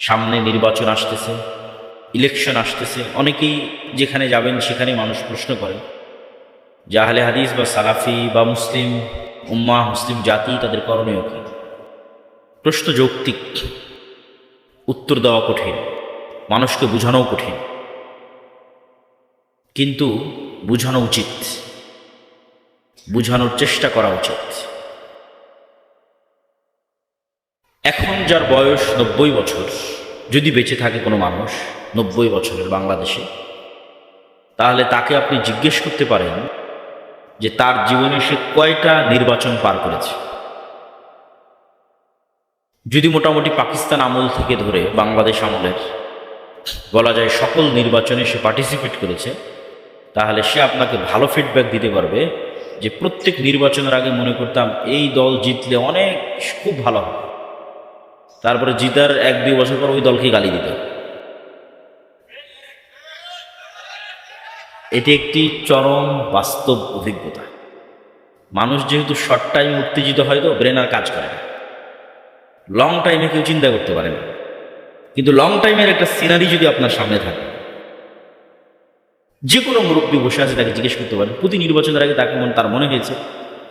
সামনে নির্বাচন আসতেছে, ইলেকশন আসতেছে। অনেকেই যেখানে যাবেন সেখানে মানুষ প্রশ্ন করে যে আহলে হাদিস বা সালাফি বা মুসলিম উম্মাহ, মুসলিম জাতি, তাদের করণীয় কি? প্রশ্ন যৌক্তিক, উত্তর দেওয়া কঠিন, মানুষকে বোঝানোও কঠিন, কিন্তু বোঝানো উচিত, বোঝানোর চেষ্টা করা উচিত। এখন যার বয়স 90 বছর, যদি বেঁচে থাকে কোনো মানুষ 90 বছরের বাংলাদেশে, তাহলে তাকে আপনি জিজ্ঞেস করতে পারেন যে তার জীবনে সে কয়টা নির্বাচন পার করেছে। যদি মোটামুটি পাকিস্তান আমল থেকে ধরে বাংলাদেশ আমলের বলা যায় সকল নির্বাচনে সে পার্টিসিপেট করেছে, তাহলে সে আপনাকে ভালো ফিডব্যাক দিতে পারবে যে প্রত্যেক নির্বাচনের আগে মনে করতাম এই দল জিতলে অনেক খুব ভালো হবে, তারপরে জিতার 1-2 বছর পর ওই দলকে গালি দিত। এটি একটি চরম বাস্তব অভিজ্ঞতা। মানুষ যেহেতু শর্ট টাইমে উত্তেজিত হয়, তো ব্রেন আর কাজ করে না, লং টাইমে কেউ চিন্তা করতে পারে না। কিন্তু লং টাইমের একটা সিনারি যদি আপনার সামনে থাকে, যে কোনো মুরব্বী বসে আছে, তাকে জিজ্ঞেস করতে পারেন প্রতি নির্বাচনের আগে তার মনে হয়েছে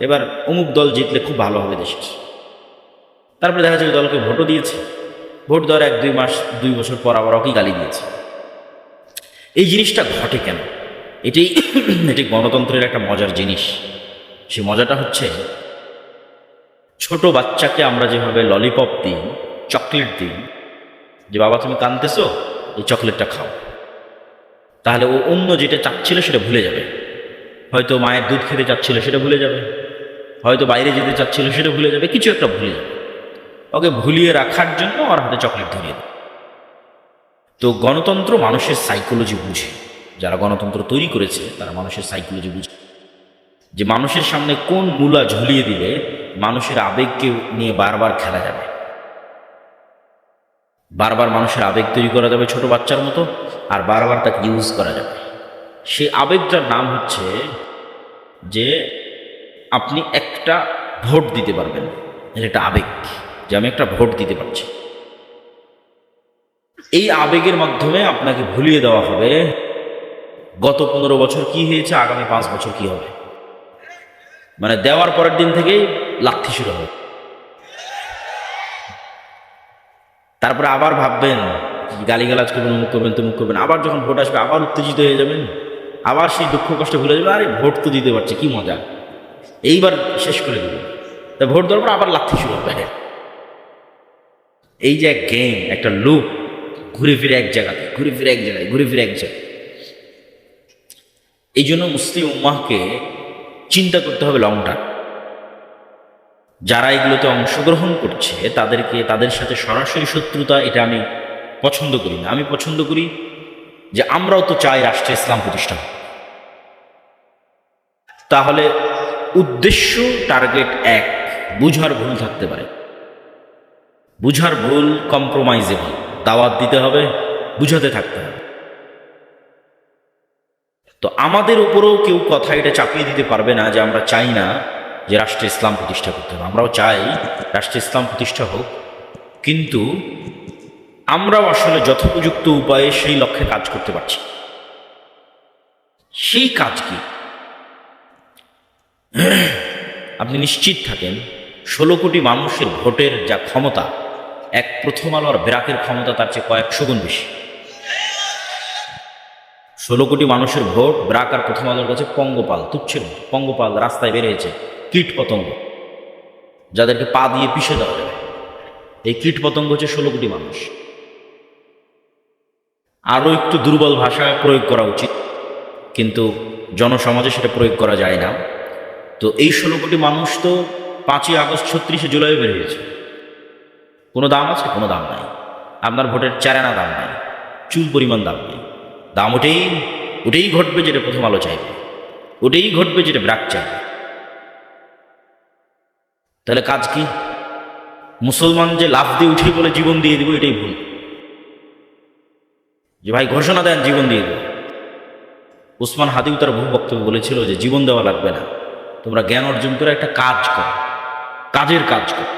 এবার অমুক দল জিতলে খুব ভালো হবে দেশের। তারপরে দেখা যাবে দলকে ভোটও দিয়েছে, ভোট দেওয়ার 1-2 মাস 2 বছর পর আবার ওকেই গালি দিয়েছে। এই জিনিসটা ঘটে কেন? এটি গণতন্ত্রের একটা মজার জিনিস। সে মজাটা হচ্ছে, ছোট বাচ্চাকে আমরা যেভাবে ললিপপ দিই, চকলেট দিই, যে বাবা তুমি কাঁদতেছো, এই চকলেটটা খাও, তাহলে ও অন্য যেটা চাচ্ছিল সেটা ভুলে যাবে। হয়তো মায়ের দুধ খেতে চাচ্ছিল সেটা ভুলে যাবে, হয়তো বাইরে যেতে চাচ্ছিল সেটা ভুলে যাবে, কিছু একটা ভুলে যাবে। ওকে ভুলিয়ে রাখার জন্য ওর হাতে চকলেট ধরিয়ে দেয়। তো গণতন্ত্র মানুষের সাইকোলজি বুঝে, যারা গণতন্ত্র তৈরি করেছে তারা মানুষের সাইকোলজি বুঝে, যে মানুষের সামনে কোন মূলা ঝুলিয়ে দিলে মানুষের আবেগকে নিয়ে বারবার খেলা যাবে, বারবার মানুষের আবেগ তৈরি করা যাবে ছোট বাচ্চার মতো, আর বারবার তাকে ইউজ করা যাবে। সেই আবেগটার নাম হচ্ছে যে আপনি একটা ভোট দিতে পারবেন, এটা একটা আবেগ, যে আমি একটা ভোট দিতে পারছি। এই আবেগের মাধ্যমে আপনাকে ভুলিয়ে দেওয়া হবে গত 15 বছর কি হয়েছে, আগামী 5 বছর কি হবে। মানে দেওয়ার পরের দিন থেকেই লাথি শুরু হবে। তারপরে আবার ভাববেন, গালিগালাজ করবেন, অমুক করবেন, তমুক করবেন। আবার যখন ভোট আসবে আবার উত্তেজিত হয়ে যাবেন, আবার সেই দুঃখ কষ্ট ভুলে যাবেন, আরে ভোট তো দিতে পারছি, কি মজা, এইবার শেষ করে দেবেন। তা ভোট দেওয়ার পর আবার লাথি শুরু হবে। এই যে এক গেম, একটা লুপ, ঘুরে ফিরে এক জায়গাতে, ঘুরে ফিরে এক জায়গায়, ঘুরে ফিরে এক জায়গায়। এই জন্য মুসলিম উম্মাহকে চিন্তা করতে হবে লং টার্ম। যারা এগুলোতে অংশগ্রহণ করছে তাদের সাথে সরাসরি শত্রুতা, এটা আমি পছন্দ করি না। আমি পছন্দ করি যে আমরাও তো চাই রাষ্ট্রে ইসলাম প্রতিষ্ঠা। তাহলে উদ্দেশ্য, টার্গেট এক, বুঝার ভুল থাকতে পারে, বুঝার ভুল কম্প্রোমাইজেবল, দাওয়াত দিতে হবে, বুঝাতে থাকতে হবে। তো আমাদের উপরেও কেউ কথা এটা চাপিয়ে দিতে পারবে না যে আমরা চাই না যে রাষ্ট্রে ইসলাম প্রতিষ্ঠা করতে হবে। আমরাও চাই রাষ্ট্রে ইসলাম প্রতিষ্ঠা হোক, কিন্তু আমরাও আসলে যথোপযুক্ত উপায়ে সেই লক্ষ্যে কাজ করতে পারছি। সেই কাজ কি? আপনি নিশ্চিত থাকেন 16 কোটি মানুষের ভোটের যা ক্ষমতা, এক প্রথম আলো আর ব্র্যাকের ক্ষমতা তার চেয়ে কয়েকশো গুণ বেশি। 16 কোটি মানুষের ভোট, ব্র্যাক আর প্রথম আলোর কাছে পঙ্গপাল, তুচ্ছ পঙ্গপাল। রাস্তায় বেরিয়েছে কীট পতঙ্গ, যাদেরকে পা দিয়ে পিষে দেওয়া যাবে। এই কীট পতঙ্গ হচ্ছে 16 কোটি মানুষ। আরও একটু দুর্বল ভাষা প্রয়োগ করা উচিত, কিন্তু জনসমাজে সেটা প্রয়োগ করা যায় না। তো এই 16 কোটি মানুষ তো 5ই আগস্ট 36শে জুলাই বেরিয়েছে। কোনো দাম আছে? কোনো দাম নাই। আপনার ভোটের চারানা দাম নাই, চুল পরিমাণ দাম নেই। দাম ওটাই ঘটবে যেটা প্রথম আলো চাইবে, ওটাই ঘটবে যেটা ব্র্যাক চাইবে। তাহলে কাজ কি? মুসলমান যে লাফ দিয়ে উঠে বলে জীবন দিয়ে দিব, এটাই ভুল। যে ভাই ঘোষণা দেন জীবন দিয়ে দেব। উসমান হাদিও তার বহু বক্তব্য বলেছিল যে জীবন দেওয়া লাগবে না, তোমরা জ্ঞান অর্জন করে একটা কাজ করো, কাজের কাজ করো।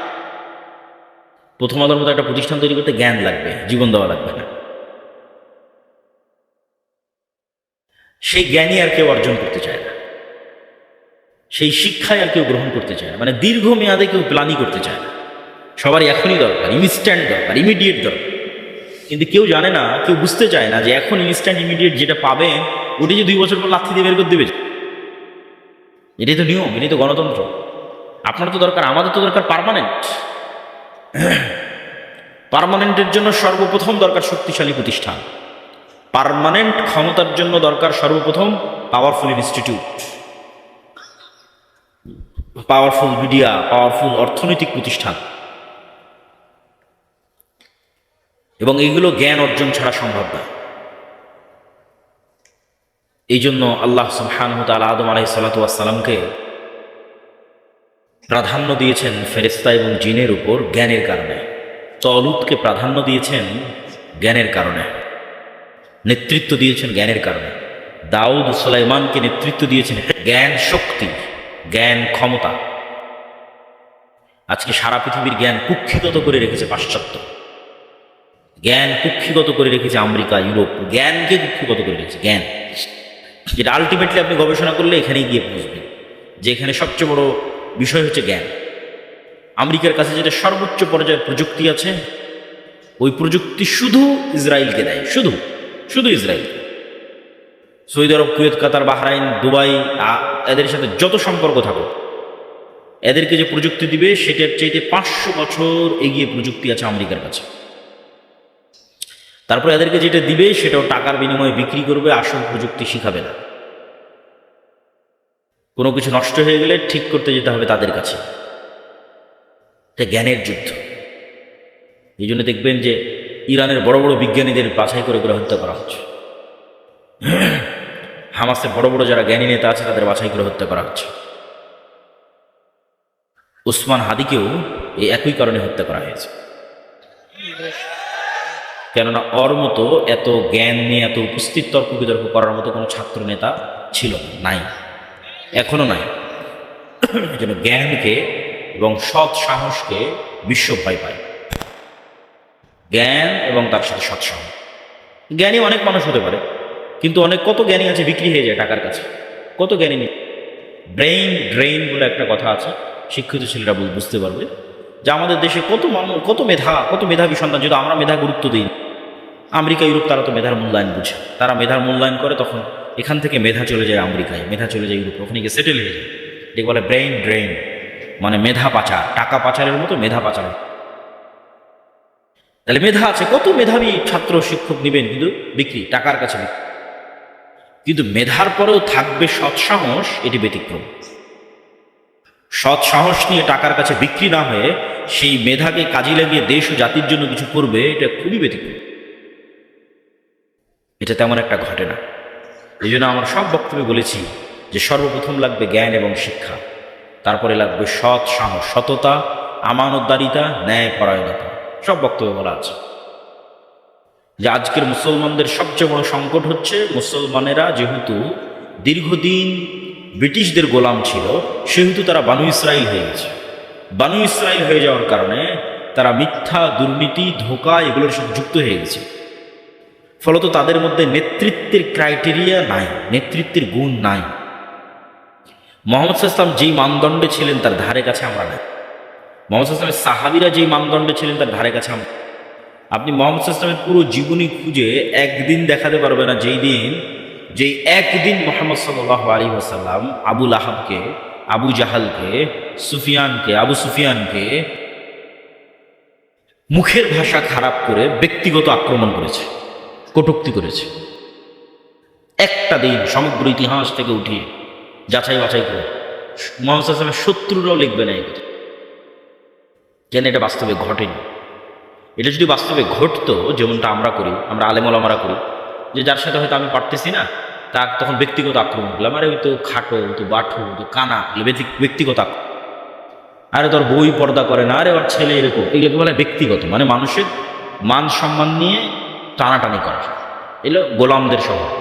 প্রথম আলোর মতো একটা প্রতিষ্ঠান তৈরি করতে জ্ঞান লাগবে, জীবন দেওয়া লাগবে না। সেই জ্ঞানই আর কেউ অর্জন করতে চায় না, সেই শিক্ষায় আর কেউ গ্রহণ করতে চায় না, মানে দীর্ঘমেয়াদে কেউ প্ল্যানই করতে চায় না। সবারই এখনই দরকার, ইনস্ট্যান্ট দরকার, ইমিডিয়েট দরকার। কিন্তু কেউ জানে না, কেউ বুঝতে চায় না যে এখন ইনস্ট্যান্ট ইমিডিয়েট যেটা পাবেন ওটি যে 2 বছর পর লাথি দিয়ে বের করে দেবে। এটাই তো নিয়ম, এটাই তো গণতন্ত্র। আপনার তো দরকার, আমাদের তো দরকার পার্মানেন্ট। পার্মানেন্টের জন্য সর্বপ্রথম দরকার শক্তিশালী প্রতিষ্ঠান। পার্মানেন্ট ক্ষমতার জন্য দরকার সর্বপ্রথম powerful institute, powerful media, powerful অর্থনৈতিক প্রতিষ্ঠান। এবং এইগুলো জ্ঞান অর্জন ছাড়া সম্ভব না। এই জন্য আল্লাহ সুবহানাহু ওয়া তাআলা আদম আলাইহিস সালাতু ওয়াস সালামকে প্রাধান্য দিয়েছেন ফেরেশতা এবং জিনের উপর জ্ঞানের কারণে। তলুতকে প্রাধান্য দিয়েছেন জ্ঞানের কারণে, নেতৃত্ব দিয়েছেন জ্ঞানের কারণে। দাউদ সুলাইমানকে নেতৃত্ব দিয়েছেন জ্ঞান শক্তি, জ্ঞান ক্ষমতা। আজকে সারা পৃথিবীর জ্ঞান কুক্ষিগত করে রেখেছে পাশ্চাত্য, জ্ঞান কুক্ষিগত করে রেখেছে আমেরিকা, ইউরোপ। জ্ঞানকে কুক্ষিগত করে রেখেছে, জ্ঞান যেটা আলটিমেটলি আপনি গবেষণা করলে এখানেই গিয়ে বুঝবেন যে এখানে সবচেয়ে বড় বিষয় হচ্ছে জ্ঞান। আমেরিকার কাছে যেটা সর্বোচ্চ পর্যায়ের প্রযুক্তি আছে, ওই প্রযুক্তি শুধু ইসরায়েলকে দেয়, শুধু শুধু ইসরায়েল। সৌদি আরব, কুয়েত, কাতার, বাহরাইন, দুবাই, এদের সাথে যত সম্পর্ক থাকুক, এদেরকে যে প্রযুক্তি দিবে সেটার চাইতে 500 বছর এগিয়ে প্রযুক্তি আছে আমেরিকার কাছে। তারপর এদেরকে যেটা দিবে সেটাও টাকার বিনিময়ে বিক্রি করবে, আসল প্রযুক্তি শিখাবে না। কোনো কিছু নষ্ট হয়ে গেলে ঠিক করতে যেতে হবে তাদের কাছে। এটা জ্ঞানের যুদ্ধ। এই জন্য দেখবেন যে ইরানের বড় বড় বিজ্ঞানীদের বাছাই করে করে হত্যা করা হচ্ছে। হামাসের বড় বড় যারা জ্ঞানী নেতা আছে তাদের বাছাই করে হত্যা করা হচ্ছে। উসমান হাদিকেও এই একই কারণে হত্যা করা হয়েছে। কেননা ওর মতো এত জ্ঞান নিয়ে এত উপস্থিত তর্ক বিতর্ক করার মতো কোনো ছাত্র নেতা ছিল নাই, এখনো নাই। এই জন্য জ্ঞানকে এবং সৎ সাহসকে বিশ্ব ভয় পায়। জ্ঞান এবং তার সাথে সৎ সাহস। জ্ঞানী অনেক মানুষ হতে পারে, কিন্তু কত জ্ঞানী আছে বিক্রি হয়ে যায় টাকার কাছে। কত জ্ঞানী নেই। ব্রেইন ড্রেইন বলে একটা কথা আছে, শিক্ষিত ছেলেরা বুঝতে পারবে যে আমাদের দেশে কত মানুষ, কত মেধাবী সন্তান, যদি আমরা মেধা গুরুত্ব দিই। আমেরিকা, ইউরোপ তারা তো মেধার মূল্যায়ন বুঝে, তারা মেধার মূল্যায়ন করে, তখন এখান থেকে মেধা চলে যায় আমেরিকায়, মেধা চলে যায় ইউরোপে, ওখানে গিয়ে সেটেল হয়ে যায়। এটাকে বলে ব্রেইন ড্রেইন, মানে মেধা পাচার, টাকা পাচারের মতো মেধা পাচার। তাহলে মেধা আছে, কত মেধাবী ছাত্র শিক্ষক নেবেন, কিন্তু বিক্রি, টাকার কাছে বিক্রি। কিন্তু মেধার পরেও থাকবে সৎ সাহস, এটি ব্যতিক্রম। সৎ সাহস নিয়ে টাকার কাছে বিক্রি না হয়ে সেই মেধাকে কাজে লাগিয়ে দেশ ও জাতির জন্য কিছু করবে, এটা খুবই ব্যতিক্রম। এটা তেমন একটা ঘটে না। এই জন্য আমার সব বক্তব্যে বলেছি যে সর্বপ্রথম লাগবে জ্ঞান এবং শিক্ষা, তারপরে লাগবে সৎ সাহস, সততা, আমানতদারিতা, ন্যায় পরায়ণতা। সব বক্তব্যে বলা আছে যে আজকের মুসলমানদের সবচেয়ে বড় সংকট হচ্ছে মুসলমানেরা যেহেতু দীর্ঘদিন ব্রিটিশদের গোলাম ছিল, সেহেতু তারা বানু ইসরাইল হয়ে গেছে। বানু ইসরাইল হয়ে যাওয়ার কারণে তারা মিথ্যা, দুর্নীতি, ধোঁকা এগুলোর সাথে যুক্ত হয়ে গেছে। ফলত তাদের মধ্যে নেতৃত্বের ক্রাইটেরিয়া নাই, নেতৃত্বের গুণ নাই। মোহাম্মদ সাল্লাল্লাহু আলাইহি ওয়াসাল্লাম যেই মানদণ্ডে ছিলেন তার ধারে কাছে আমরা নাই। মোহাম্মদ সাল্লাল্লাহু আলাইহি ওয়াসাল্লামের সাহাবীরা যেই মানদণ্ডে ছিলেন তার ধারে কাছে আমরা। আপনি মোহাম্মদ সাল্লাল্লাহু আলাইহি ওয়াসাল্লামের পুরো জীবনী খুঁজে একদিন দেখাতে পারবে না যেই একদিন মোহাম্মদ সাল্লাল্লাহু আলাইহি ওয়াসাল্লাম আবু লাহাবকে, আবু জাহালকে, আবু সুফিয়ানকে মুখের ভাষা খারাপ করে ব্যক্তিগত আক্রমণ করেছে, কটূক্তি করেছে। একটা দিন সমগ্র ইতিহাস থেকে উঠিয়ে যাচাই বাছাই করে মোহাম্মদ সাল্লাল্লাহু আলাইহি ওয়াসাল্লামের শত্রুরাও লিখবে না এই কথা, কেন এটা বাস্তবে ঘটেনি। এটা যদি বাস্তবে ঘটতো, যেমনটা আমরা করি, আমরা আলেম ওলামারা করি, যে যার সাথে হয়তো আমি পারতেছি না, তার তখন ব্যক্তিগত আক্রমণ করলাম, আরে ওই তো খাটো, তো বাঠু, তো কানা, ব্যক্তিগত আক্রমণ। আরে তোর বই পর্দা করে না, আরে ওর ছেলে এরকম, এগুলোকে বলে ব্যক্তিগত, মানে মানুষের মান সম্মান নিয়ে টানাটানি করা। এগুলো গোলামদের স্বভাব।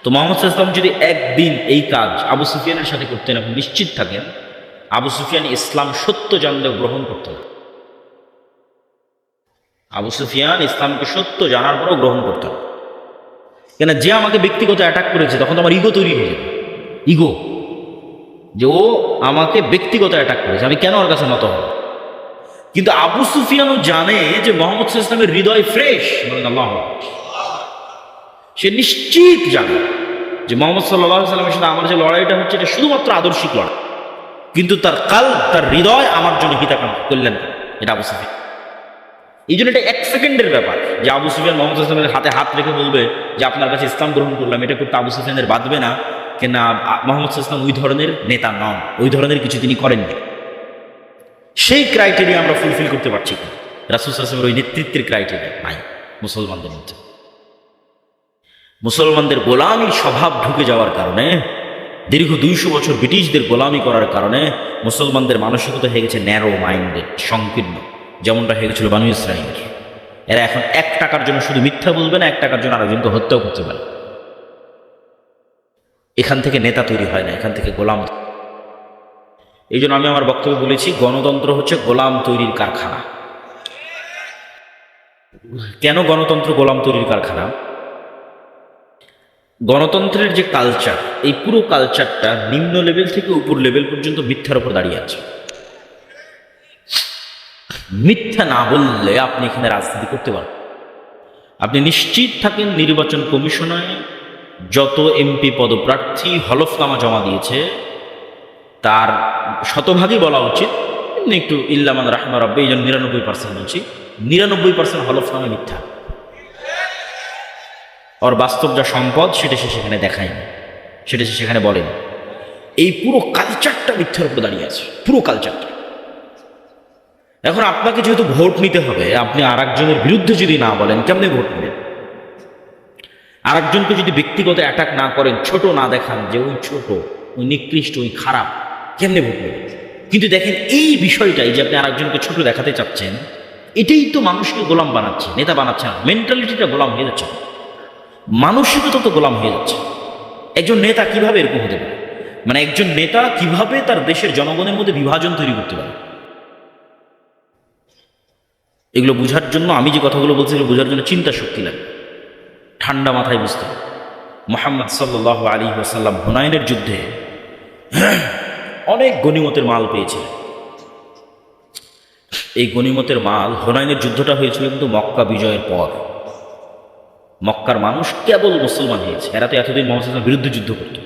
তো মোহাম্মদ সাল্লাল্লাহু আলাইহি ওয়াসাল্লাম যদি একদিন এই কাজ আবু সুফিয়ানের সাথে করতেন, আপনি নিশ্চিত থাকেন আবু সুফিয়ান ইসলাম সত্য জানলেও গ্রহণ করতেন। আবু সুফিয়ান ইসলামকে সত্য জানার পরও গ্রহণ করতাম, কেন যে আমাকে ব্যক্তিগত অ্যাটাক করেছে তখন তো আমার ইগো তৈরি হয়ে যাবে, ইগো, যে ও আমাকে ব্যক্তিগত অ্যাটাক করেছে, আমি কেন ওর কাছে নত হব। কিন্তু আবু সুফিয়ানও জানে যে মোহাম্মদ সাল্লাল্লাহু আলাইহি ওয়াসাল্লামের হৃদয় ফ্রেশ, বলেন আল্লাহু আকবার। সে নিশ্চিত জানে যে মোহাম্মদ সাল্লাল্লাহু আলাইহি ওয়াসাল্লামের সাথে আমার যে লড়াইটা হচ্ছে এটা শুধুমাত্র আদর্শিক লড়াই, কিন্তু তার তার হৃদয় আমার জন্য হিতাকাঙ্ক্ষী, কল্যাণ, এটা আবু সুফিয়ান। এই জন্য এটা 1 সেকেন্ডের ব্যাপার যে আবু সুফিয়ান মোহাম্মদ সাল্লাল্লাহু আলাইহি ওয়াসাল্লামের হাতে হাত রেখে বলবে যে আপনার কাছে ইসলাম গ্রহণ করলাম, এটা করতে আবু সুফিয়ানের বাঁধবে না, কেননা মোহাম্মদ সাল্লাল্লাহু আলাইহি ওয়াসাল্লাম ওই ধরনের নেতা নন, ওই ধরনের কিছু তিনি করেননি। সেই ক্রাইটেরিয়া আমরা ফুলফিল করতে পারছি না, রাসূল সাল্লাল্লাহু আলাইহি ওয়াসাল্লামের ওই নেতৃত্বের ক্রাইটেরিয়া নাই মুসলমানদের মধ্যে। মুসলমানদের গোলামীর স্বভাব ঢুকে যাওয়ার কারণে, দীর্ঘ 200 বছর ব্রিটিশদের গোলামি করার কারণে মুসলমানদের মানসিকতা হয়ে গেছে ন্যারো মাইন্ডেড, সংকীর্ণ, যেমনটা হয়ে গেছিল বানু ইসরাঈলের। এরা এখন 1 টাকার জন্য শুধু মিথ্যা বলবে না, 1 টাকার জন্য আরেকজনকে হত্যাও করতে পারে। এখান থেকে নেতা তৈরি হয় না, এখান থেকে গোলাম। এই জন্য আমি আমার বক্তব্যে বলেছি গণতন্ত্র হচ্ছে গোলাম তৈরির কারখানা। কেন গণতন্ত্র গোলাম তৈরির কারখানা? গণতন্ত্রের যে কালচার, এই পুরো কালচারটা নিম্ন লেভেল থেকে উপর লেভেল পর্যন্ত মিথ্যার উপর দাঁড়িয়ে আছে। মিথ্যা না বললে আপনি এখানে রাজনীতি করতে পারেন। আপনি নিশ্চিত থাকেন নির্বাচন কমিশনে যত এমপি পদপ্রার্থী হলফনামা জমা দিয়েছে তার শতভাগই বলা উচিত, একটু ইল্লামান রাহমা রাব্বি, এই জন্য 99% বলছি, 99% হলফনামা মিথ্যা। ওর বাস্তব যা সম্পদ সেটা সে সেখানে দেখায়নি, সেটা সে সেখানে বলেনি। এই পুরো কালচারটা মিথ্যার উপর দাঁড়িয়ে আছে, পুরো কালচারটা। এখন আপনাকে যেহেতু ভোট নিতে হবে, আপনি আরেকজনের বিরুদ্ধে যদি না বলেন কেমনে ভোট নেবেন? আরেকজনকে যদি ব্যক্তিগত অ্যাটাক না করেন, ছোট না দেখান যে ওই ছোট, ওই নিকৃষ্ট, ওই খারাপ, কেমনে ভোট নেবেন? কিন্তু দেখেন এই বিষয়টাই যে আপনি আরেকজনকে ছোট দেখাতে চাচ্ছেন, এটাই তো মানুষকে গোলাম বানাচ্ছে, নেতা বানাচ্ছে না। মেন্টালিটিটা গোলাম হয়ে যাচ্ছে, মানসিকতা তো গোলাম হয়ে যাচ্ছে। একজন নেতা কিভাবে এরকম হতে পারে? মানে একজন নেতা কিভাবে তার দেশের জনগণের মধ্যে বিভাজন তৈরি করতে পারে? এগুলো বোঝার জন্য, আমি যে কথাগুলো বলছি এগুলো বোঝার জন্য চিন্তা শক্তি লাগে, ঠান্ডা মাথায় বুঝতে হবে। মুহাম্মদ সাল্লাল্লাহু আলাইহি ওয়াসাল্লাম হুনাইনের যুদ্ধে অনেক গনিমতের মাল পেয়েছিলেন। এই গনিমতের মাল, হুনাইনের যুদ্ধটা হয়েছিল কিন্তু মক্কা বিজয়ের পর। মক্কার মানুষ কেবল মুসলমান হয়েছে, এরা তো এতদিন মুহাম্মদ সাল্লাল্লাহু আলাইহি ওয়াসাল্লামের বিরুদ্ধে যুদ্ধ করত।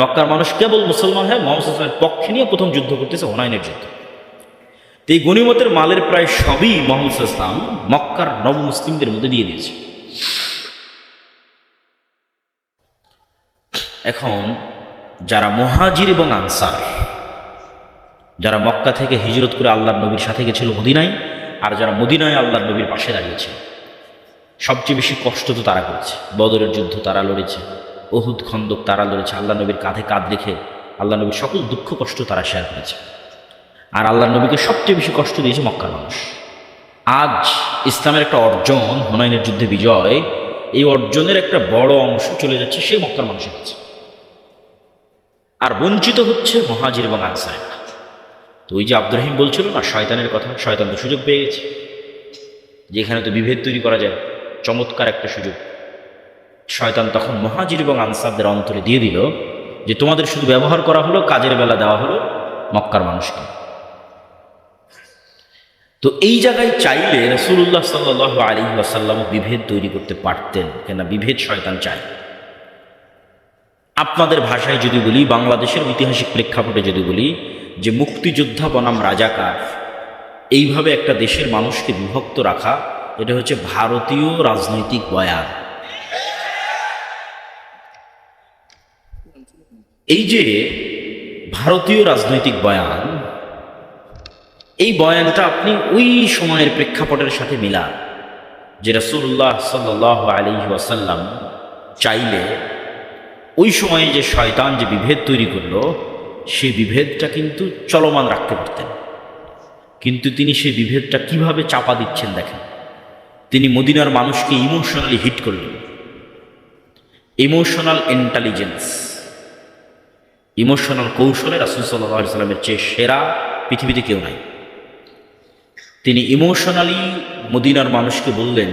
মক্কার মানুষ কেবল মুসলমান হয়ে মুহাম্মদ সাল্লাল্লাহু আলাইহি ওয়াসাল্লামের পক্ষে নিয়ে প্রথম যুদ্ধ করতেছে হুনাইনের যুদ্ধ। তো এই গনিমতের মালের প্রায় সবই মুহাম্মদ সাল্লাল্লাহু আলাইহি ওয়াসাল্লাম মক্কার নবমুসলিমদের মধ্যে দিয়ে দিয়েছে। এখন যারা মুহাজির এবং আনসার, যারা মক্কা থেকে হিজরত করে আল্লাহর নবীর সাথে গেছিল মদিনায়, আর যারা মদিনায় আল্লাহর নবীর পাশে দাঁড়িয়েছে, সবচেয়ে বেশি কষ্ট তো তারা করেছে। বদরের যুদ্ধ তারা লড়েছে, উহুদ খন্দক তারা লড়েছে, আল্লাহ নবীর কাঁধে কাঁধ রেখে আল্লাহ নবীর সকল দুঃখ কষ্ট তারা শেয়ার করেছে। আর আল্লাহ নবীকে সবচেয়ে বেশি কষ্ট দিয়েছে মক্কার মানুষ। আজ ইসলামের একটা অর্জন, হুনাইনের যুদ্ধে বিজয়, এই অর্জনের একটা বড় অংশ চলে যাচ্ছে সেই মক্কার মানুষের কাছে, আর বঞ্চিত হচ্ছে মুহাজির এবং আনসার। তো ওই যে আব্দুর রহিম বলছিল না শয়তানের কথা, শয়তান তো সুযোগ পেয়ে গেছে, যেখানে তো বিভেদ তৈরি করা যায়, চমৎকার একটা সুযোগ। শয়তান তখন মুহাজির এবং আনসারদের অন্তরে দিয়ে দিল যে তোমাদের শুধু ব্যবহার করা হলো, কাজের বেলা দেওয়া হলো মক্কার মানুষকে। তো এই জায়গায় চাইলে রাসূলুল্লাহ সাল্লাল্লাহু আলাইহি ওয়াসাল্লাম বিভেদ তৈরি করতে পারতেন, কেন বিভেদ শয়তান চায়। আপনাদের ভাষায় যদি বলি, বাংলাদেশের ঐতিহাসিক প্রেক্ষাপটে যদি বলি যে মুক্তিযোদ্ধা বনাম রাজাকার, এইভাবে একটা দেশের মানুষকে বিভক্ত রাখা, এটা হচ্ছে ভারতীয় রাজনৈতিক বয়ান। এই যে ভারতীয় রাজনৈতিক বয়ান, এই বয়ানটা আপনি ওই সময়ের প্রেক্ষাপটের সাথে মিলান যে রাসূলুল্লাহ সাল্লাল্লাহু আলাইহি ওয়াসাল্লাম চাইলে ওই সময়ে যে শয়তান যে বিভেদ তৈরি করলো, সেই বিভেদটা কিন্তু চলমান রাখতে পারতেন। কিন্তু তিনি সেই বিভেদটা কিভাবে চাপা দিচ্ছেন দেখেন। তিনি মদিনার মানুষকে ইমোশনালি হিট করলেন। ইমোশনাল ইন্টেলিজেন্স, ইমোশনাল কৌশলে রাসূল সাল্লাল্লাহু আলাইহি ওয়াসাল্লামের চেয়ে সেরা পৃথিবীতে কেউ নাই। তিনি ইমোশনালি মদিনার মানুষকে বললেন,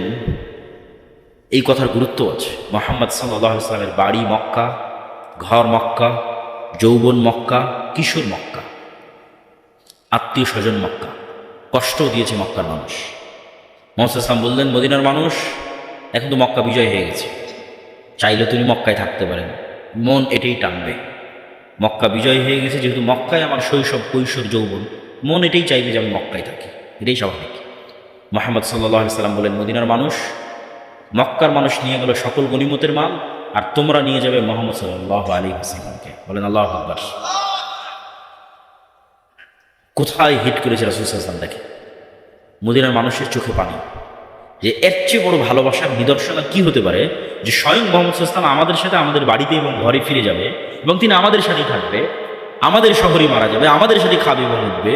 এই কথার গুরুত্ব আছে। মুহাম্মদ সাল্লাল্লাহু আলাইহি ওয়াসাল্লামের বাড়ি মক্কা, ঘর মক্কা, যৌবন মক্কা, কিশোর মক্কা, আত্মীয় স্বজন মক্কা, কষ্ট দিয়েছে মক্কার মানুষ। মুহাম্মদ সাল্লাম বললেন, মদিনার মানুষ এখন তো মক্কা বিজয় হয়ে গেছে, চাইলে তুমি মক্কায় থাকতে পারেন, মন এটাই টানবে। মক্কা বিজয় হয়ে গেছে, যেহেতু মক্কায় আমার শৈশব কৈশোর যৌবন, মন এটাই চাইবে যে আমি মক্কায় থাকি, এটাই স্বাভাবিক। মুহাম্মদ সাল্লাল্লাহু আলাইহি ওয়াসাল্লাম বলেন, মদিনার মানুষ, মক্কার মানুষ নিয়ে গেল সকল গনিমতের মাল, আর তোমরা নিয়ে যাবে মুহাম্মদ সাল্লাল্লাহু আলাইহি ওয়াসাল্লামকে। বলেন আল্লাহু আকবার। কোথায় হিট করেছে রাসূল সাল্লাল্লাহু আলাইহি ওয়াসাল্লাম? দেখে মদিনার মানুষের চোখে পানি, যে এর চেয়ে বড় ভালোবাসার নিদর্শন কি হতে পারে, যে স্বয়ং মুহাম্মদ সাল্লাল্লাহু আলাইহি ওয়াসাল্লাম আমাদের সাথে আমাদের বাড়িতে এবং ঘরে ফিরে যাবে, এবং তিনি আমাদের সাথেই থাকবে, আমাদের শহরে মারা যাবে, আমাদের সাথে খাবে এবং উঠবে।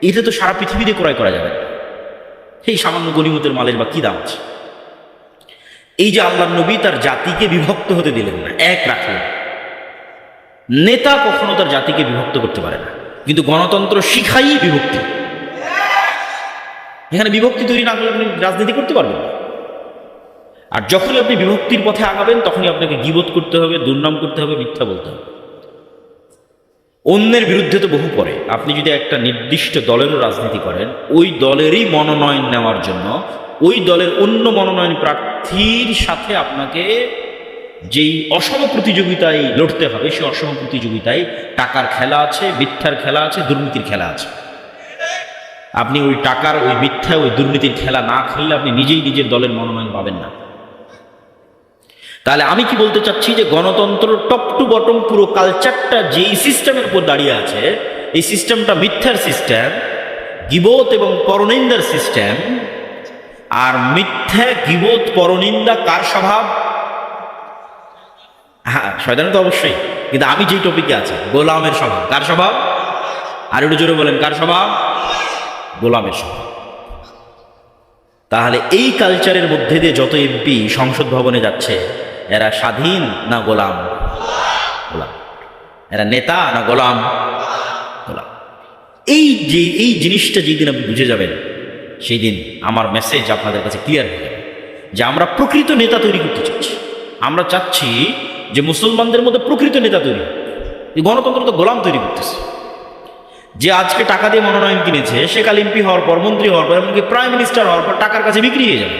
এটা তো সারা পৃথিবীতে ক্রয় করা যাবে না। সেই সামান্য গনিমতের মালের বা কি দাম আছে? এই যে আল্লাহর নবী তার জাতিকে বিভক্ত হতে দিলেন না, এক রাখলেন। নেতা কখনো তার জাতিকে বিভক্ত করতে পারে না, কিন্তু গণতন্ত্র শিখাই বিভক্তি। এখানে বিভক্তি তৈরি না করলে আপনি রাজনীতি করতে পারবেন না। আর যখনই আপনি বিভক্তির পথে আগাবেন, তখনই আপনাকে গীবত করতে হবে, দুর্নাম করতে হবে, মিথ্যা বলতে হবে। অন্যের বিরুদ্ধে তো বহু পরে। আপনি যদি একটা নির্দিষ্ট দলেরও রাজনীতি করেন, ওই দলেরই মনোনয়ন নেওয়ার জন্য ওই দলের অন্য মনোনয়ন প্রার্থীর সাথে আপনাকে যেই অসম প্রতিযোগিতায় লড়তে হবে, সেই অসম প্রতিযোগিতায় টাকার খেলা আছে, মিথ্যার খেলা আছে, দুর্নীতির খেলা আছে। আপনি ওই টাকার, ওই মিথ্যা, ওই দুর্নীতির খেলা না খেললে আপনি নিজেই নিজের দলের মনোনয়ন পাবেন না। তাহলে আমি কি বলতে চাচ্ছি, যে গণতন্ত্র টপ টু বটম পুরো কালচারটা যেই সিস্টেমের উপর দাঁড়িয়ে আছে, এই সিস্টেমটা মিথ্যার সিস্টেম, গীবত এবং পরনিন্দার সিস্টেম। আর মিথ্যা, গীবত, পরনিন্দা কার স্বভাব? হ্যাঁ, শয়তানের তো অবশ্যই, কিন্তু আমি যেই টপিকে আছি, গোলামের স্বভাব। কার স্বভাব? আর একটু জোরে বলেন, কার স্বভাব? গোলামের স্বভাব। তাহলে এই কালচারের মধ্যে দিয়ে যত এমপি সংসদ ভবনে যাচ্ছে, এরা স্বাধীন না গোলাম? গোলাম। এরা নেতা না গোলাম? গোলাম। এই জিনিসটা যেদিন আপনি বুঝে যাবেন, সেই দিন আমার মেসেজ আপনাদের কাছে ক্লিয়ার হয়ে যাবে, যে আমরা প্রকৃত নেতা তৈরি করতে চাচ্ছি। আমরা চাচ্ছি যে মুসলমানদের মধ্যে প্রকৃত নেতা তৈরি। গণতন্ত্র তো গোলাম তৈরি করতেছে। যে আজকে টাকা দিয়ে মনোনয়ন কিনেছে, সে কাল এমপি হওয়ার পর, মন্ত্রী হওয়ার পর, এমনকি প্রাইম মিনিস্টার হওয়ার পর টাকার কাছে বিক্রি হয়ে যাবে।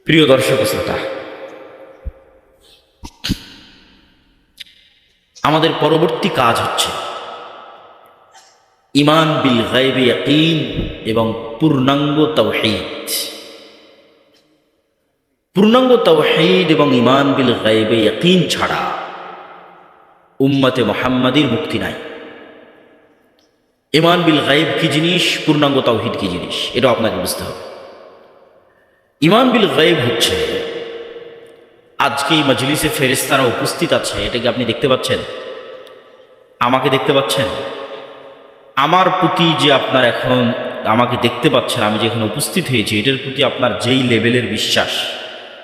প্রিয় দর্শক শ্রোতা, আমাদের পরবর্তী কাজ হচ্ছে ঈমান বিল গায়বি ইয়াকিন এবং পূর্ণাঙ্গ তাওহীদ। পূর্ণাঙ্গ তাওহীদ এবং ঈমান বিল গায়বি ইয়াকিন ছাড়া উম্মতে মুহাম্মাদীর মুক্তি নাই। ঈমান বিল গায়ব কি জিনিস, পূর্ণাঙ্গ তাওহীদ কি জিনিস, এটা আপনাকে বুঝতে হবে। ঈমান বিল গায়ব হচ্ছে, আজকে এই মজলিসে ফেরেশতারা উপস্থিত আছে, এটাকে আপনি দেখতে পাচ্ছেন? আমাকে দেখতে পাচ্ছেন? আমার প্রতি যে আপনার এখন আমাকে দেখতে পাচ্ছেন, আমি যে এখানে উপস্থিত হয়েছি, এটার প্রতি আপনার যেই লেভেলের বিশ্বাস,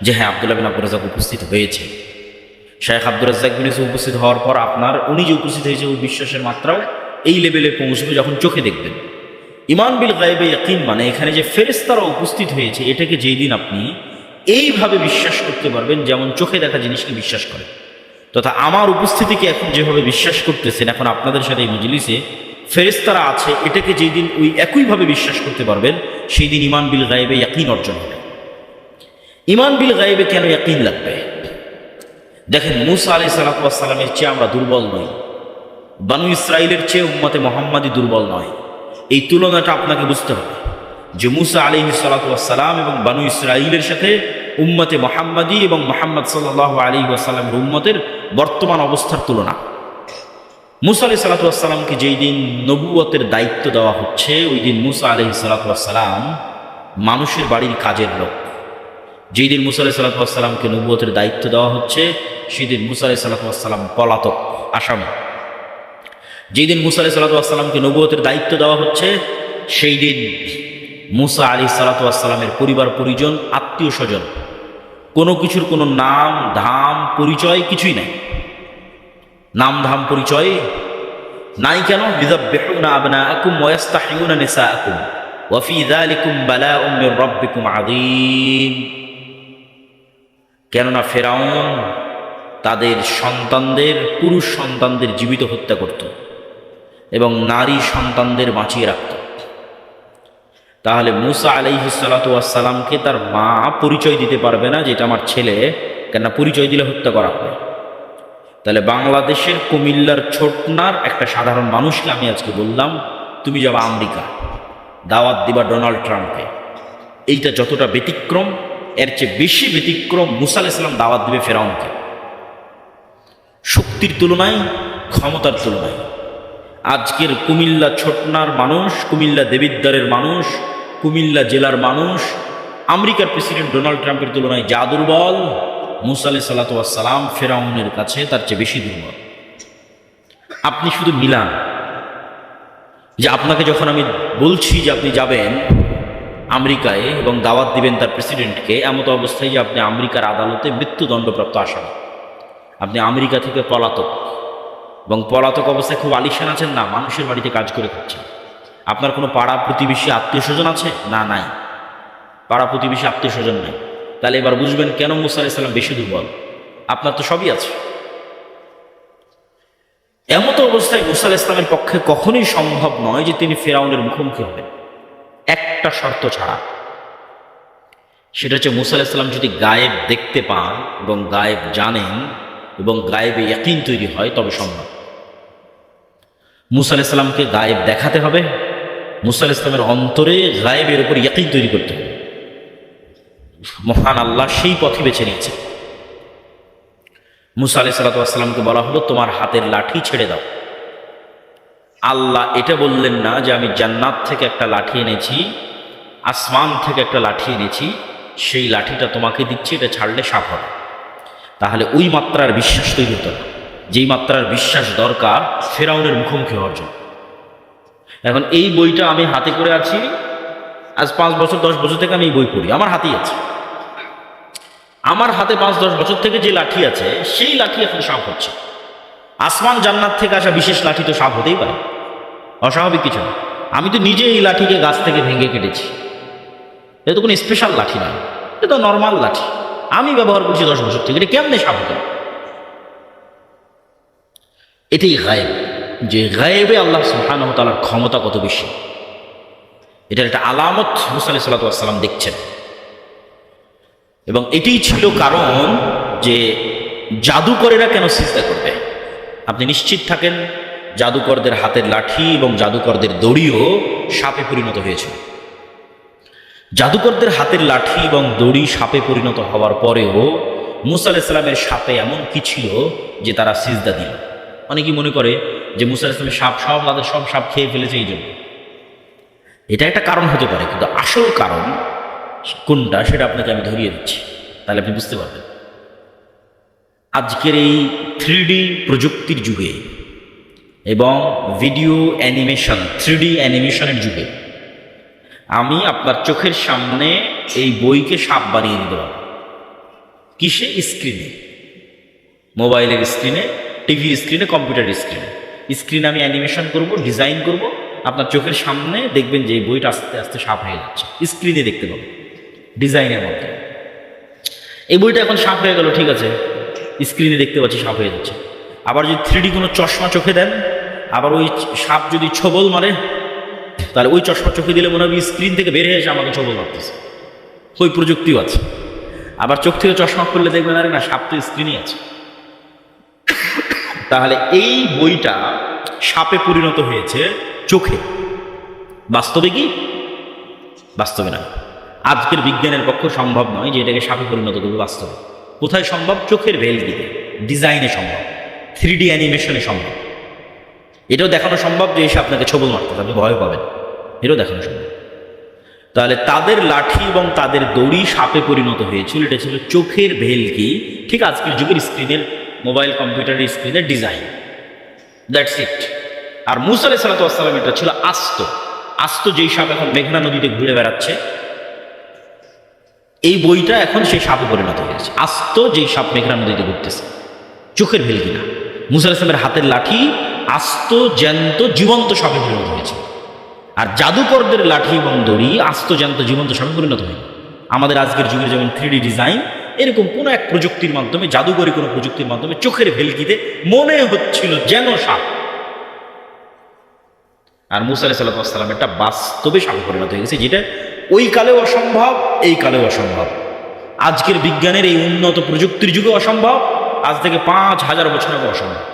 যে হ্যাঁ আব্দুল্লাহ বিন আব্দুর রাজ্জাক উপস্থিত হয়েছে, শেখ আব্দুর রাজ্জাক বিন ইউসুফ উপস্থিত হওয়ার পর আপনার উনি যে উপস্থিত হয়েছে, ওই বিশ্বাসের মাত্রাও এই লেভেলে পৌঁছবে যখন চোখে দেখবেন। ঈমান বিল গায়বে ইয়াকিন মানে এখানে যে ফেরেশতারা উপস্থিত হয়েছে, এটাকে যেই দিন আপনি এইভাবে বিশ্বাস করতে পারবেন, যেমন চোখে দেখা জিনিসকে বিশ্বাস করে, তথা আমার উপস্থিতিকে এখন যেভাবে বিশ্বাস করতেছেন, এখন আপনাদের সাথে এই মজলিসে ফেরেশতারা আছে, এটাকে যেই দিন ওই একইভাবে বিশ্বাস করতে পারবেন, সেই দিন ঈমান বিল গায়বে ইয়াকিন অর্জন হবে। ঈমান বিল গায়বে কেন ইয়াকিন লাগবে? দেখেন, মূসা আলাইহিস সালাতু ওয়াস সালামের চেয়ে আমরা দুর্বল নই, বানু ইসরাইলের চেয়ে উম্মতে মুহাম্মাদী দুর্বল নয়। এই তুলনাটা আপনাকে বুঝতে হবে, যে মূসা আলাইহিস সালাতু ওয়াস সালাম এবং বানু ইসরাইলের সাথে উম্মতে মুহাম্মাদী এবং মুহাম্মদ সাল্লাল্লাহু আলাইহি ওয়াসাল্লামের উম্মতের বর্তমান অবস্থার তুলনা। মূসা আলাইহিস সালাতু ওয়াস সালামকে যেই দিন নবুয়তের দায়িত্ব দেওয়া হচ্ছে, ওই দিন মূসা আলাইহিস সালাতু ওয়াস সালাম মানুষের বাড়ির কাজের লোক। যেই দিন মূসা আলাইহিস সালাতু ওয়াস সালামকে নবুয়তের দায়িত্ব দেওয়া হচ্ছে, সেই দিন মূসা আলাইহিস সালাতু ওয়াস সালাম পলাতক, আসামি। যেই দিন মূসা আলাইহিস সালাতু ওয়াস সালামকে নবুয়তের দায়িত্ব দেওয়া হচ্ছে, সেই দিন মূসা আলাইহিস সালাতু ওয়াস সালামের পরিবার পরিজন, আত্মীয় স্বজন, কোনো কিছুর কোনো নাম ধাম পরিচয় কিছুই নাই। নাম ধাম পরিচয় নাই কেন? ইউযাব্বিহুনা আবনাআকুম ওয়া ইস্তাহয়ুনা নিসাআকুম ওয়া ফী যালিকুম বালাউম মির রাব্বিকুম আযীম। কেননা ফিরআউন তাদের সন্তানদের, পুরুষ সন্তানদের জীবিত হত্যা করত এবং নারী সন্তানদের বাঁচিয়ে রাখত। তাহলে মূসা আলাইহিস সালাতু ওয়াস সালামকে তার মা পরিচয় দিতে পারবে না যে এটা আমার ছেলে, কেননা পরিচয় দিলে হত্যা করা হবে। তাহলে বাংলাদেশের কুমিল্লার ছোটনার একটা সাধারণ মানুষকে আমি আজকে বললাম, তুমি যাবা আমেরিকা, দাওয়াত দিবা ডোনাল্ড ট্রাম্পকে। এইটা যতটা ব্যতিক্রম, এর চেয়ে বেশি ব্যতিক্রম মূসা আলাইহিস সালাম দাওয়াত দিবে ফিরআউনকে। শক্তির তুলনায়, ক্ষমতার তুলনায় আজকের কুমিল্লা ছোটনার মানুষ, কুমিল্লা দেবিদ্বারের মানুষ, কুমিল্লা জেলার মানুষ আমেরিকার প্রেসিডেন্ট ডোনাল্ড ট্রাম্পের তুলনায় যা দুর্বল, মূসা আলাইহিস সালাতু ওয়াস সালাম ফিরআউনের কাছে তার চেয়ে বেশি দুর্বল। আপনি শুধু মিলান যে আপনাকে যখন আমি বলছি যে আপনি যাবেন আমেরিকায় এবং দাওয়াত দিবেন তার প্রেসিডেন্টকে, এমত অবস্থায় যে আপনি আমেরিকার আদালতে মৃত্যুদণ্ডপ্রাপ্ত আসামি, আপনি আমেরিকা থেকে পলাতক, এবং পলাতক অবস্থায় খুব আলিশান আছেন না, মানুষের বাড়িতে কাজ করে খাচ্ছেন। আপনার কোনো পাড়া প্রতিবেশী আত্মীয় স্বজন আছে? না, নাই। পাড়া প্রতিবেশী আত্মীয় স্বজন নাই। তাহলে এবার বুঝবেন কেন মূসা আলাইহিস সালাম বেশি দুর্বল। আপনার তো সবই আছে। এমতো অবস্থায় মূসা আলাইহিস সালামের পক্ষে কখনোই সম্ভব নয় যে তিনি ফিরআউনের মুখোমুখি হবেন, একটা শর্ত ছাড়া। সেটা হচ্ছে মূসা আলাইহিস সালাম যদি গায়েব দেখতে পান এবং গায়েব জানেন এবং গায়েবে ইয়াকিন তৈরি হয়, তবে সম্ভব। মূসা আলাইহিস সালামকে গায়েব দেখাতে হবে, মূসা আলাইহিস সালামের অন্তরে গায়েবের উপর ইয়াকিন তৈরি করতে হবে। মহান আল্লাহ সেই পথই বেছে নিয়েছে। মূসা আলাইহিস সালাতু ওয়াস সালামকে বলা হলো, তোমার হাতের লাঠি ছেড়ে দাও। আল্লাহ এটা বললেন না যে আমি জান্নাত থেকে একটা লাঠি এনেছি, আসমান থেকে একটা লাঠি এনেছি, সেই লাঠিটা তোমাকে দিচ্ছি, এটা ছাড়লে সাপ হবে। তাহলে ওই মাত্রার বিশ্বাস তৈরি হতো না, যেই মাত্রার বিশ্বাস দরকার ফিরআউনের মুখোমুখি হওয়ার জন্য। এখন এই বইটা আমি হাতে করে আছি, আজ 5 বছর 10 বছর থেকে আমি এই বই পড়ি, আমার হাতেই আছে। আমার হাতে 5-10 বছর থেকে যে লাঠি আছে, সেই লাঠি এখন সাপ হচ্ছে। আসমান জান্নাত থেকে আসা বিশেষ লাঠি তো সাপ হতেই পারে, অস্বাভাবিক কিছু না। আমি তো নিজে এই লাঠিকে গাছ থেকে ভেঙে কেটেছি, এটা তো কোনো স্পেশাল লাঠি না, এটা তো নর্মাল লাঠি, আমি ব্যবহার করছি 10 বছর থেকে। এটা কেমনে সাপ হতো? এটাই গায়েব, যে গায়েবে আল্লাহ সুবহানাহু ওয়া তাআলার ক্ষমতা কত বেশি, এটার একটা আলামত মূসা আলাইহিস সালাতু ওয়াস সালাম দেখছেন। এবং এটাই ছিল কারণ যে জাদুকরেরা কেন সিজদা করবে। আপনি নিশ্চিত থাকেন জাদুকরদের হাতের লাঠি এবং জাদুকরদের দড়িও সাপে পরিণত হয়েছিল। জাদুকরদের হাতের লাঠি এবং দড়ি সাপে পরিণত হওয়ার পরেও মূসা আলাইহিস সালামের সাপে এমন কি ছিল যে তারা সিজদা দিল। অনেকেই মনে করে যে মূসা আলাইহিস সালামের সাপ সব তাদের সব সাপ খেয়ে ফেলেছে, এই জন্য। এটা একটা কারণ হতে পারে, কিন্তু আসল কারণ কোনটা সেটা আপনাকে আমি ধরিয়ে দিচ্ছি, তাহলে আপনি বুঝতে পারবেন। আজকের এই 3D প্রযুক্তির যুগে এবং ভিডিও অ্যানিমেশন, 3D অ্যানিমেশনের যুগে আমি আপনার চোখের সামনে এই বইকে সাপ বানিয়ে দিতে পারব। কিসে? স্ক্রিনে, মোবাইলের স্ক্রিনে, টিভির স্ক্রিনে, কম্পিউটারের স্ক্রিনে। স্ক্রিনে আমি অ্যানিমেশন করব, ডিজাইন করব, আপনার চোখের সামনে দেখবেন যে এই বইটা আস্তে আস্তে সাপ হয়ে যাচ্ছে, স্ক্রিনে দেখতে পাবেন ডিজাইনের মধ্যে। এই বইটা এখন সাপ হয়ে গেল, ঠিক আছে, স্ক্রিনে দেখতে পাচ্ছি সাপ হয়ে যাচ্ছে। আবার যদি 3D কোনো চশমা চোখে দেন, আবার ওই সাপ যদি ছবল মারে, তাহলে ওই চশমা চোখে দিলে মনে হবে স্ক্রিন থেকে বের হয়ে এসে আমাকে ছবল মারতেছে। ওই প্রযুক্তিও আছে। আবার চোখ থেকে চশমা খুললে দেখবেন আরে না, সাপ তো স্ক্রিনই আছে। তাহলে এই বইটা সাপে পরিণত হয়েছে চোখে। বাস্তবে কি? বাস্তবে না। আজকের বিজ্ঞানের পক্ষে সম্ভব নয় যে এটাকে সাপে পরিণত করবে বাস্তবে। কোথায় সম্ভব? চোখের ভেলকিতে, ডিজাইনে সম্ভব, 3D অ্যানিমেশনে সম্ভব। এটাও দেখানো সম্ভব যে এসে আপনাকে ছবল মারতেছে, আপনি ভয় পাবেন, এটাও দেখানো সম্ভব। তাহলে তাদের লাঠি এবং তাদের দড়ি সাপে পরিণত হয়েছিল, এটা ছিল চোখের ভেলকি। ঠিক আজকের যুগের স্ক্রিনের, মোবাইল কম্পিউটারের স্ক্রিনের ডিজাইন, দ্যাটস ইট। আর মূসা আলাইহিস সালাতু ওয়াস সালাম এটা ছিল আস্ত। আস্ত যেই সাপ এখন মেঘনা নদীতে ঘুরে বেড়াচ্ছে, এই বইটা এখন সেই সাপে পরিণত হয়েছে। আস্ত যেই সাপ মেঘনা নদীতে ঘুরতেছে, চোখের ভেলকি না। মূসা আলাইহিস সালামের হাতের লাঠি আস্ত জ্যান্ত জীবন্ত সাপে পরিণত হয়েছে। আর জাদুকরদের লাঠি এবং দড়ি আস্ত জ্যান্ত জীবন্ত সাপে পরিণত হয়নি। আমাদের আজকের যুগের যেমন 3D ডিজাইন, এরকম কোনো এক প্রযুক্তির মাধ্যমে, জাদুকরী কোনো প্রযুক্তির মাধ্যমে চোখের ভেলকিতে মনে হচ্ছিল যেন সাপ। আর মুসা আলাইহিস সালাম একটা বাস্তবে সাপে পরিণত হয়ে গেছে, যেটা ওই কালেও অসম্ভব, এই কালেও অসম্ভব। আজকের বিজ্ঞানের এই উন্নত প্রযুক্তির যুগে অসম্ভব, আজ থেকে 5000 বছর আগে অসম্ভব।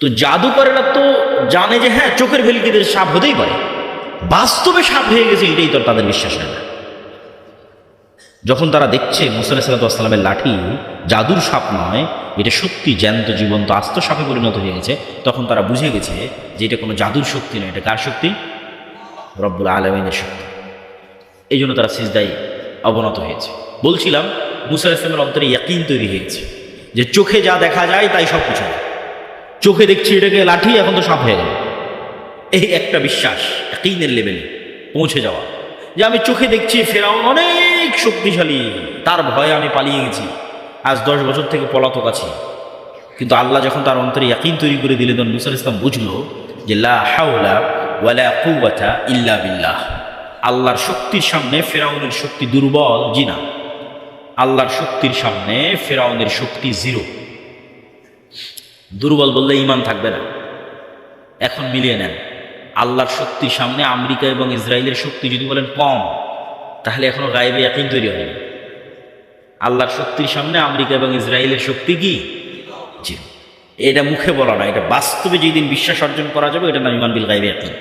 তো জাদুকরেরা তো জানে যে হ্যাঁ, চোখের ভেলকিতে সাপ হতেই পারে, বাস্তবে সাপ হয়ে গেছে এটাই তো তাদের বিশ্বাস হয় না। যখন তারা দেখছে মুসা আলাইহিস সালামের লাঠি জাদুর সাপ নয়, এটা সত্যি জ্যান্ত জীবন্ত আস্ত সাপে পরিণত হয়ে গেছে, তখন তারা বুঝে গেছে যে এটা কোনো জাদুর শক্তি নয়, এটা কার শক্তি? রব্বুল আলামিনের শক্তি। এই জন্য তারা সিজদায় অবনত হয়েছে। বলছিলাম মুসা আলাইহিস সালামের অন্তরে ইয়াকিন তৈরি হয়েছে যে চোখে যা দেখা যায় তাই সব কিছু। চোখে দেখছি এটাকে লাঠি, এখন তো সাপ হয়ে গেল। এই একটা বিশ্বাস, ইয়াকিনের লেভেলে পৌঁছে যাওয়া, যে আমি চোখে দেখছি ফেরাউন অনেক শক্তিশালী, তার ভয়ে আমি পালিয়ে গেছি, আজ 10 বছর থেকে পলাতক আছি। কিন্তু আল্লাহ যখন তার অন্তরে ইয়াকিন তৈরি করে দিলেন, তখন মুসা আলাইহিস সালাম বুঝলো যে লা হাওলা ওয়ালা কুওয়াতা ইল্লা বিল্লাহ। আল্লাহর শক্তির সামনে ফেরাউনের শক্তি দুর্বল, জি না, আল্লাহর শক্তির সামনে ফেরাউনের শক্তি জিরো। দুর্বল বললে ঈমান থাকবে না। এখন মিলিয়ে নেন, আল্লাহর শক্তির সামনে আমেরিকা এবং ইসরায়েলের শক্তি যদি বলেন কম, তাহলে এখনো গায়েবে ইয়াকিন তৈরি হয়নি। আল্লাহর শক্তির সামনে আমেরিকা এবং ইসরায়েলের শক্তি কি? জিরো। এটা মুখে বলা না, এটা বাস্তবে যেদিন বিশ্বাস অর্জন করা যাবে, এটা নাম ঈমান বিল গায়বে ইয়াকিন।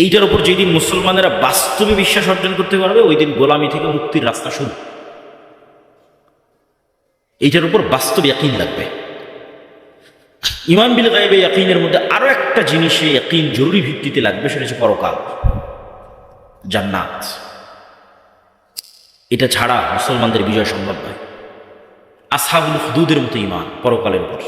এইটার উপর যেদিন মুসলমানেরা বাস্তবে বিশ্বাস অর্জন করতে পারবে, ওই দিন গোলামি থেকে মুক্তির রাস্তা শুরু। এইটার উপর বাস্তব ইয়াকিন লাগবে। ঈমান বিল গায়বে ইয়াকিনের মধ্যে আরো একটা জিনিসে ইয়াকিন জরুরি ভিত্তিতে লাগবে, সেটা হচ্ছে পরকাল, জান্নাত। এটা ছাড়া মুসলমানদের বিজয় সম্ভব নয়। আসহাবুল হুদুদের মতো ঈমান পরকালের উপর।